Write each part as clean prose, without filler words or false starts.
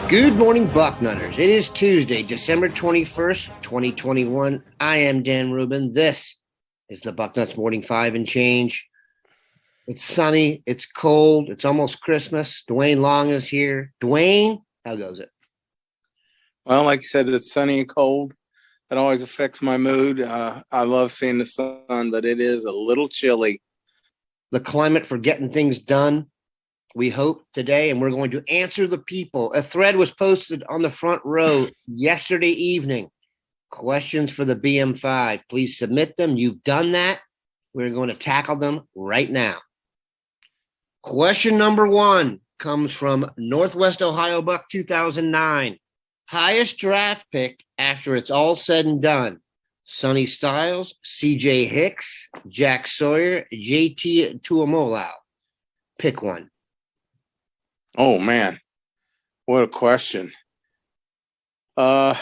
Good morning, Bucknutters. It is Tuesday, December 21st, 2021. I am Dan Rubin. This is the Bucknuts Morning 5 and change. It's sunny. It's cold. It's almost Christmas. Duane Long is here. Duane, how goes it? Well, like you said, it's sunny and cold. That always affects my mood. I love seeing the sun, but it is a little chilly. The climate for getting things done, we hope, today, and we're going to answer the people. A thread was posted on the front row yesterday evening. Questions for the BM5. Please submit them. You've done that. We're going to tackle them right now. Question number 1 comes from Northwest Ohio Buck 2009. Highest draft pick after it's all said and done. Sonny Styles, CJ Hicks, Jack Sawyer, JT Tuimoloau. Pick one. Oh, man. What a question. Well,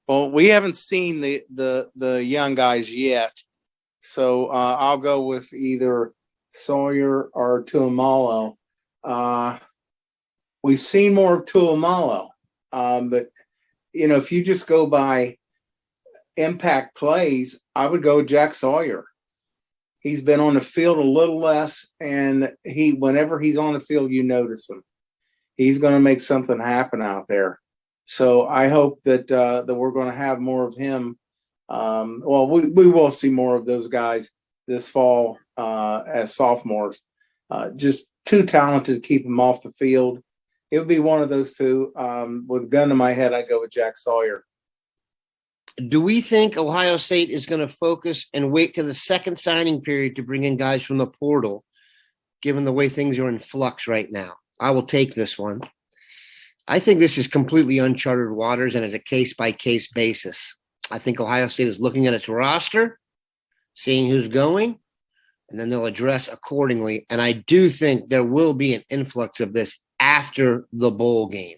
we haven't seen the young guys yet, so I'll go with either Sawyer or Tuimoloau. We've seen more of Tuimoloau, but, you know, if you just go by impact plays, I would go Jack Sawyer. He's been on the field a little less, and whenever he's on the field, you notice him. He's going to make something happen out there. So I hope that we're going to have more of him. Well, we will see more of those guys this fall as sophomores. Just too talented to keep them off the field. It would be one of those two. With a gun to my head, I'd go with Jack Sawyer. Do we think Ohio State is going to focus and wait to the second signing period to bring in guys from the portal, given the way things are in flux right now? I will take this one. I think this is completely uncharted waters and is a case-by-case basis. I think Ohio State is looking at its roster, seeing who's going, and then they'll address accordingly. And I do think there will be an influx of this after the bowl game.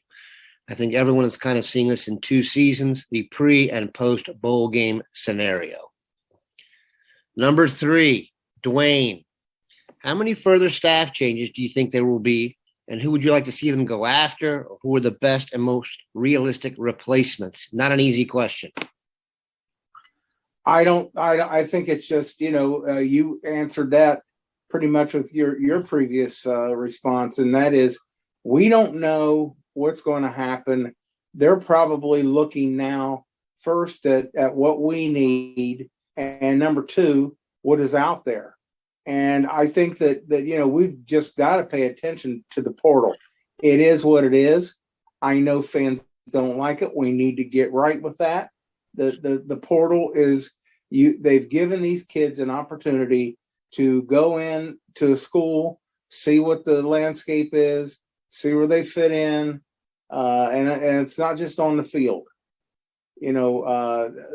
I think everyone is kind of seeing this in 2 seasons, the pre- and post-bowl game scenario. Number 3, Duane. How many further staff changes do you think there will be, and who would you like to see them go after, or who are the best and most realistic replacements? Not an easy question. I think it's just, you answered that pretty much with your previous response, and that is we don't know what's going to happen. They're probably looking now first at what we need, and number 2, what is out there. And I think that we've just got to pay attention to the portal. It is what it is. I know fans don't like it. We need to get right with that. The portal is they've given these kids an opportunity to go in to a school, see what the landscape is, see where they fit in. And it's not just on the field.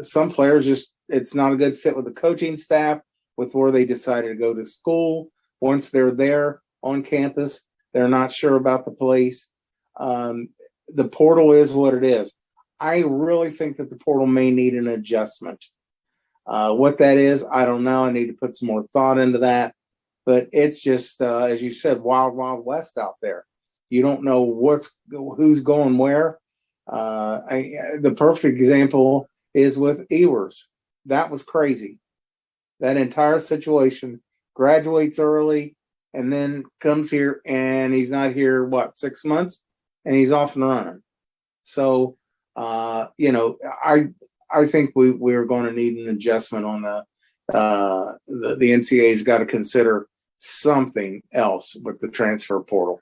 Some players it's not a good fit with the coaching staff, with where they decided to go to school. Once they're there on campus, they're not sure about the place. The portal is what it is. I really think that the portal may need an adjustment. What that is, I don't know. I need to put some more thought into that. But it's just, as you said, wild, wild west out there. You don't know who's going where. The perfect example is with Ewers. That was crazy. That entire situation, graduates early and then comes here, and he's not here, 6 months, and he's off and running. So, I think we're going to need an adjustment on the NCAA's got to consider something else with the transfer portal.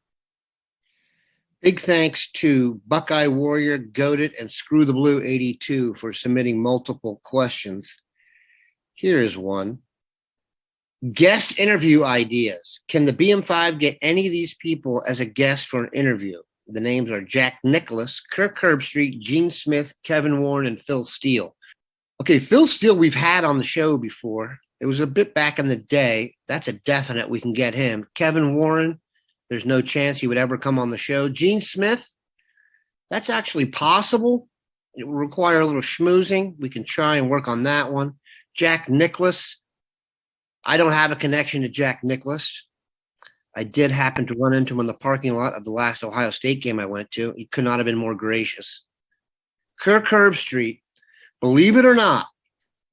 Big thanks to Buckeye Warrior, Goated, and Screw the Blue 82 for submitting multiple questions. Here is one. Guest interview ideas. Can the BM5 get any of these people as a guest for an interview? The names are Jack Nicholas, Kirk Herbstreit, Gene Smith, Kevin Warren, and Phil Steele. Okay, Phil Steele, we've had on the show before. It was a bit back in the day. That's a definite we can get him. Kevin Warren, there's no chance he would ever come on the show. Gene Smith, that's actually possible. It will require a little schmoozing. We can try and work on that one. Jack Nicklaus, I don't have a connection to Jack Nicklaus. I did happen to run into him in the parking lot of the last Ohio State game I went to. He could not have been more gracious. Kirk Herbstreit, believe it or not,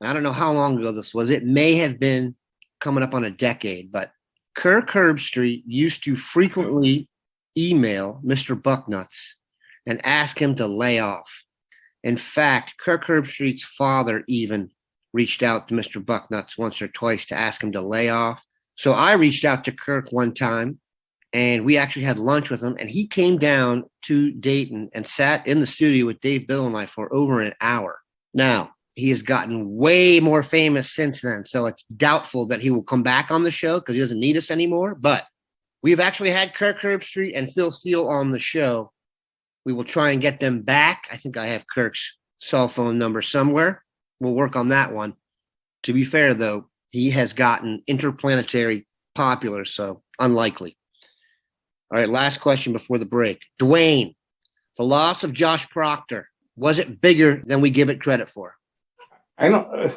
I don't know how long ago this was. It may have been coming up on a decade, but Kirk Herbstreit used to frequently email Mr. Bucknuts and ask him to lay off. In fact, Kirk Herbstreit's father even reached out to Mr. Bucknuts once or twice to ask him to lay off. So I reached out to Kirk one time, and we actually had lunch with him, and he came down to Dayton and sat in the studio with Dave Biddle and I for over an hour. Now, he has gotten way more famous since then, so it's doubtful that he will come back on the show because he doesn't need us anymore. But we've actually had Kirk Herbstreit and Phil Steele on the show. We will try and get them back. I think I have Kirk's cell phone number somewhere. We'll work on that one. To be fair, though, he has gotten interplanetary popular, so unlikely. All right, last question before the break. Duane, the loss of Josh Proctor, was it bigger than we give it credit for?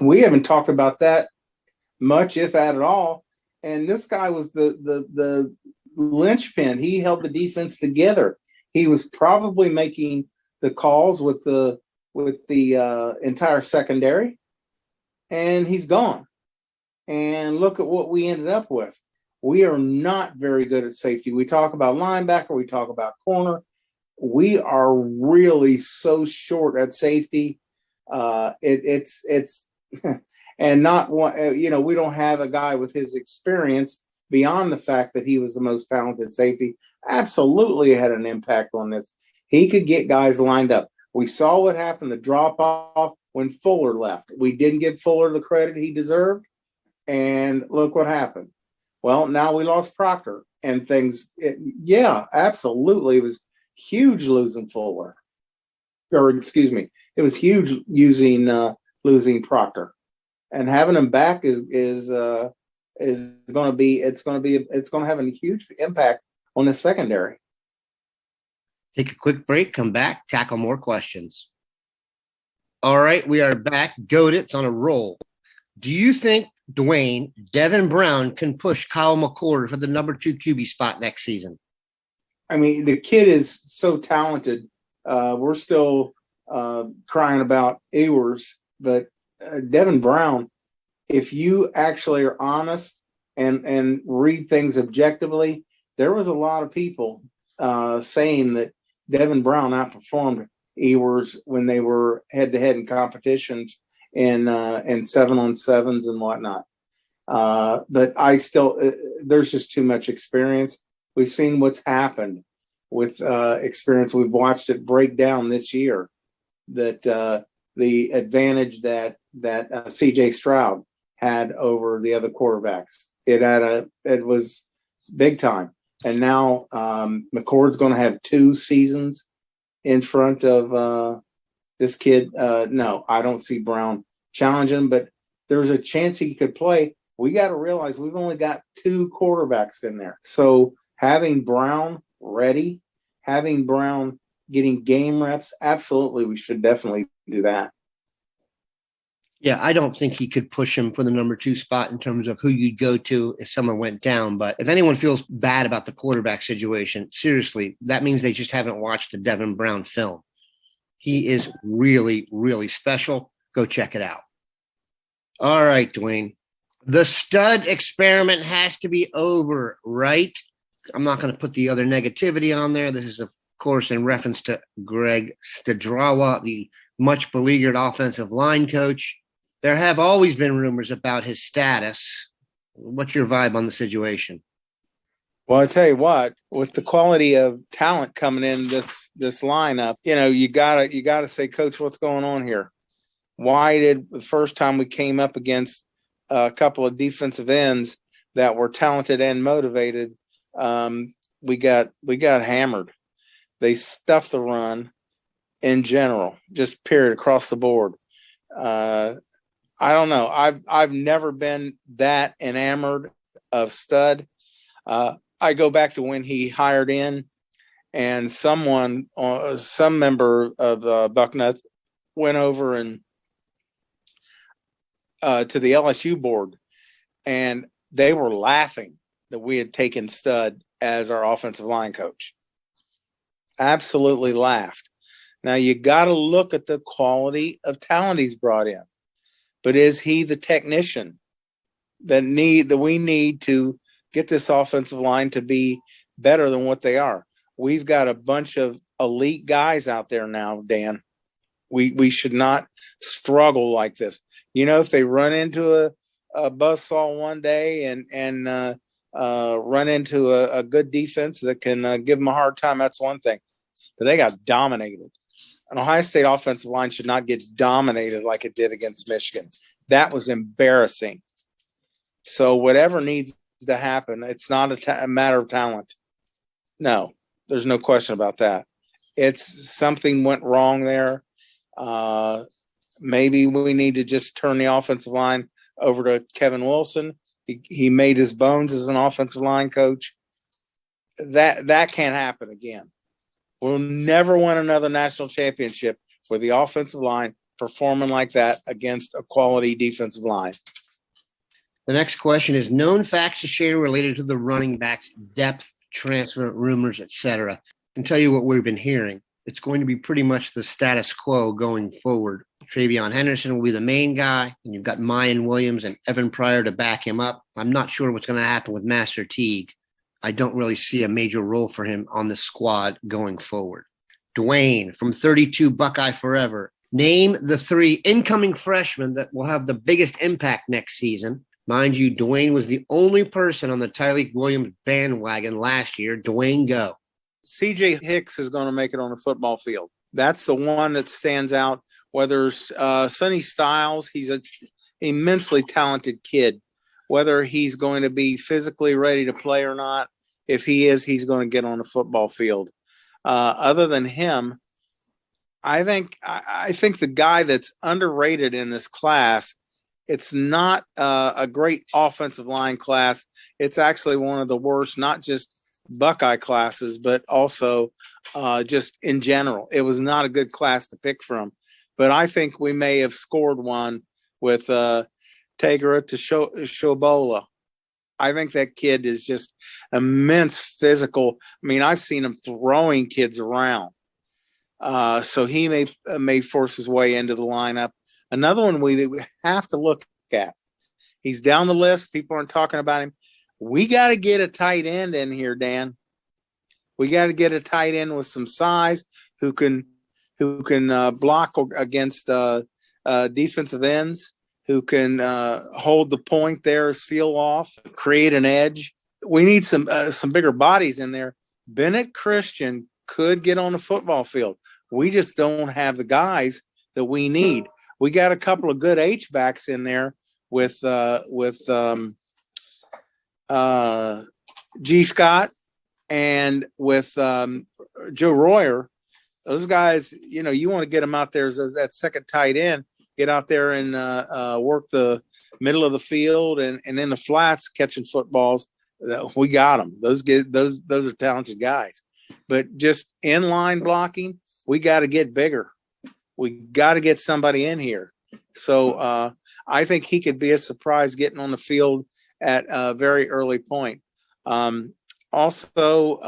We haven't talked about that much, if at all. And this guy was the linchpin. He held the defense together. He was probably making the calls with the entire secondary, and he's gone. And look at what we ended up with. We are not very good at safety. We talk about linebacker, we talk about corner. We are really so short at safety. It's and not one, we don't have a guy with his experience beyond the fact that he was the most talented safety. Absolutely had an impact on this. He could get guys lined up. We saw what happened, the drop off when Fuller left. We didn't give Fuller the credit he deserved. And look what happened. Well, now we lost Proctor and things. Absolutely. It was huge losing Fuller. Or excuse me, it was huge losing Proctor. And having him back is going to have a huge impact on the secondary. Take a quick break, come back, tackle more questions. All right, we are back. Goated, it's on a roll. Do you think, Duane, Devin Brown can push Kyle McCord for the number 2 QB spot next season? I mean, the kid is so talented. We're still crying about Ewers, but Devin Brown, if you actually are honest and read things objectively, there was a lot of people saying that Devin Brown outperformed Ewers when they were head-to-head in competitions in 7-on-7s and whatnot. But I still, there's just too much experience. We've seen what's happened with experience. We've watched it break down this year. That the advantage that C.J. Stroud had over the other quarterbacks, it was big time. And now McCord's going to have 2 seasons in front of this kid. No, I don't see Brown challenging, but there's a chance he could play. We got to realize we've only got 2 quarterbacks in there. So having Brown ready, having Brown getting game reps, absolutely, we should definitely do that. Yeah, I don't think he could push him for the number 2 spot in terms of who you'd go to if someone went down. But if anyone feels bad about the quarterback situation, seriously, that means they just haven't watched the Devin Brown film. He is really, really special. Go check it out. All right, Duane. The stud experiment has to be over, right? I'm not going to put the other negativity on there. This is, of course, in reference to Greg Studrawa, the much beleaguered offensive line coach. There have always been rumors about his status. What's your vibe on the situation? Well, I tell you what, with the quality of talent coming in this lineup, you gotta say, Coach, what's going on here? Why did the first time we came up against a couple of defensive ends that were talented and motivated, we got hammered? They stuffed the run in general, just period across the board. I don't know. I've never been that enamored of Stud. I go back to when he hired in, and some member of Bucknuts went over and to the LSU board, and they were laughing that we had taken Stud as our offensive line coach. Absolutely laughed. Now you got to look at the quality of talent he's brought in, but is he the technician that we need to get this offensive line to be better than what they are? We've got a bunch of elite guys out there now, Dan. We should not struggle like this. You know, if they run into a buzzsaw one day and run into a good defense that can give them a hard time, that's one thing. But they got dominated. An Ohio State offensive line should not get dominated like it did against Michigan. That was embarrassing. So whatever needs to happen, it's not a matter of talent. No, there's no question about that. It's something went wrong there. Maybe we need to just turn the offensive line over to Kevin Wilson. He made his bones as an offensive line coach. That can't happen again. We'll never win another national championship with the offensive line performing like that against a quality defensive line. The next question is known facts to share related to the running backs, depth, transfer, rumors, etc. I can tell you what we've been hearing. It's going to be pretty much the status quo going forward. Travion Henderson will be the main guy, and you've got Mayan Williams and Evan Pryor to back him up. I'm not sure what's going to happen with Master Teague. I don't really see a major role for him on the squad going forward. Duane from 32 Buckeye Forever. Name the 3 incoming freshmen that will have the biggest impact next season. Mind you, Duane was the only person on the Tyreek Williams bandwagon last year. Duane, go. CJ Hicks is going to make it on the football field. That's the one that stands out. Whether Sonny Styles, he's an immensely talented kid. Whether he's going to be physically ready to play or not, if he is, he's going to get on the football field. Other than him, I think the guy that's underrated in this class, it's not a great offensive line class. It's actually one of the worst, not just Buckeye classes, but also just in general. It was not a good class to pick from. But I think we may have scored one with Tegra to Shobola. I think that kid is just immense physical. I mean, I've seen him throwing kids around. So he may force his way into the lineup. Another one we have to look at. He's down the list. People aren't talking about him. We got to get a tight end in here, Dan. We got to get a tight end with some size who can block against defensive ends, who can hold the point there, seal off, create an edge. We need some bigger bodies in there. Bennett Christian could get on the football field. We just don't have the guys that we need. We got a couple of good H-backs in there with G. Scott and with Joe Royer. Those guys, you know, you want to get them out there as that second tight end, get out there and work the middle of the field and in the flats catching footballs. We got them. Those are talented guys. But just inline blocking, we got to get bigger. We got to get somebody in here. So I think he could be a surprise getting on the field at a very early point. Also,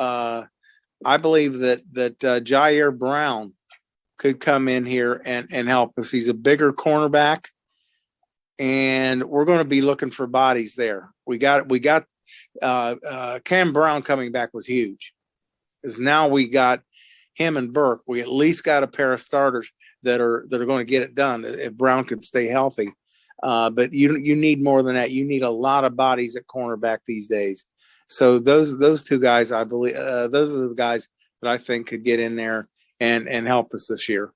I believe that Jair Brown could come in here and help us. He's a bigger cornerback, and we're going to be looking for bodies there. We got Cam Brown coming back was huge, because now we got him and Burke. We at least got a pair of starters that are going to get it done if Brown can stay healthy. But you need more than that. You need a lot of bodies at cornerback these days. So those two guys, I believe, those are the guys that I think could get in there and help us this year.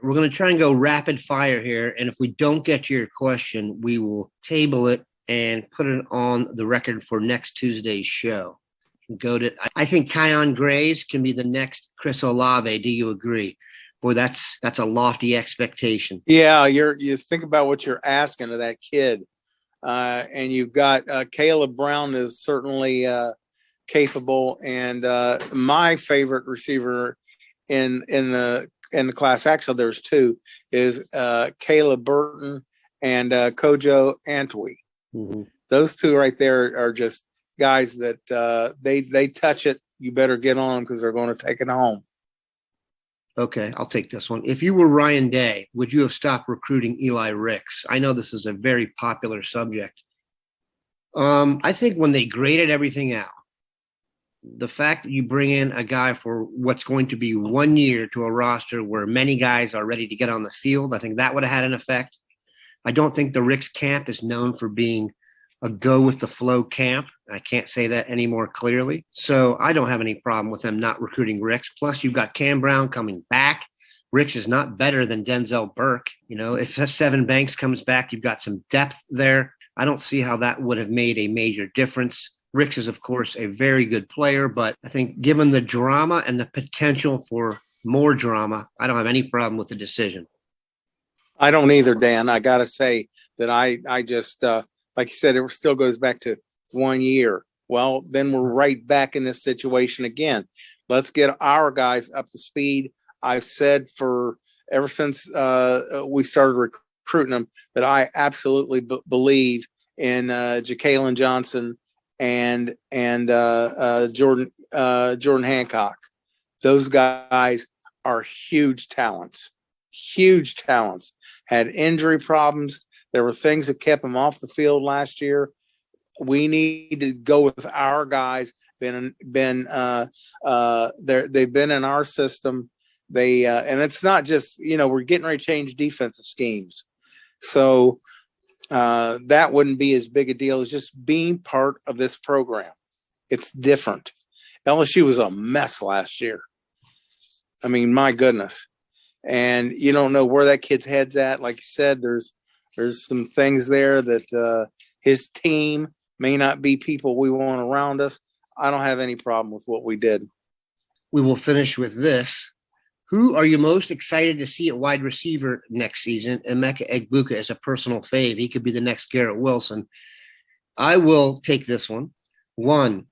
We're going to try and go rapid fire here. And if we don't get to your question, we will table it and put it on the record for next Tuesday's show. I think Kyon Grays can be the next Chris Olave. Do you agree? Boy, that's a lofty expectation. Yeah, you think about what you're asking of that kid, and you've got Caleb Brown is certainly capable, and my favorite receiver in the class, actually there's two, is Caleb Burton and Kojo Antwi. Mm-hmm. Those two right there are just guys that they touch it, you better get on them because they're going to take it home. Okay, I'll take this one. If you were Ryan Day, would you have stopped recruiting Eli Ricks? I know this is a very popular subject. I think when they graded everything out, the fact that you bring in a guy for what's going to be 1 year to a roster where many guys are ready to get on the field, I think that would have had an effect. I don't think the Ricks camp is known for being a go-with-the-flow camp. I can't say that any more clearly. So I don't have any problem with them not recruiting Ricks. Plus, you've got Cam Brown coming back. Ricks is not better than Denzel Burke. You know, if Seven Banks comes back, you've got some depth there. I don't see how that would have made a major difference. Ricks is, of course, a very good player, but I think given the drama and the potential for more drama, I don't have any problem with the decision. I don't either, Dan. I got to say that I just, like you said, it still goes back to 1 year. Well, then we're right back in this situation again. Let's get our guys up to speed. I've said ever since we started recruiting them that I absolutely believe in Ja'Kalen Johnson and Jordan Hancock. Those guys are huge talents. Had injury problems. There were things that kept them off the field last year. We need to go with our guys. They've been in our system. And it's not just, we're getting ready to change defensive schemes. So that wouldn't be as big a deal as just being part of this program. It's different. LSU was a mess last year. I mean, my goodness. And you don't know where that kid's head's at. Like you said, there's some things there that his team may not be people we want around us. I don't have any problem with what we did. We will finish with this. Who are you most excited to see at wide receiver next season? Emeka Egbuka is a personal fave. He could be the next Garrett Wilson. I will take this one. One,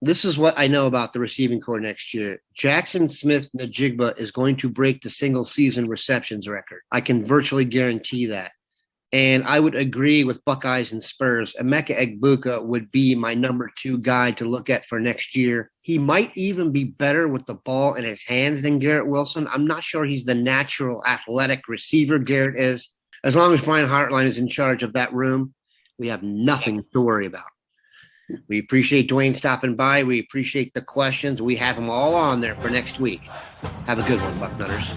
this is what I know about the receiving corps next year. Jackson Smith-Njigba is going to break the single-season receptions record. I can virtually guarantee that. And I would agree with Buckeyes and Spurs. Emeka Egbuka would be my number 2 guy to look at for next year. He might even be better with the ball in his hands than Garrett Wilson. I'm not sure he's the natural athletic receiver Garrett is. As long as Brian Hartline is in charge of that room, we have nothing to worry about. We appreciate Duane stopping by. We appreciate the questions. We have them all on there for next week. Have a good one, Bucknutters.